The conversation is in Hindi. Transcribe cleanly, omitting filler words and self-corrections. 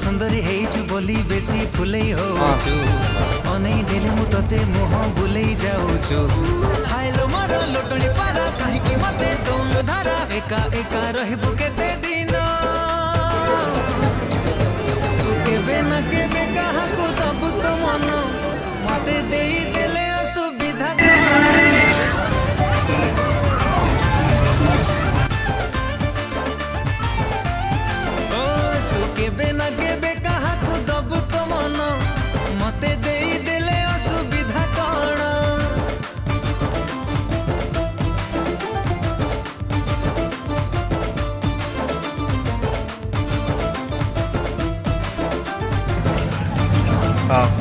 सुंदरी हेइछु बोली बेसी फुलै होछु अनै देले मु तते मोह बुलै जाउछु हाइलो मर लोटणी पारा काहे कि मते दौन धारा एका एका रहबु केते दिन तू केबे ना केबे कहा को दबु तो मन मते देई देले असुविधा ना केबे कहा को दबु तो मन मते देई देले असुविधा कण हाँ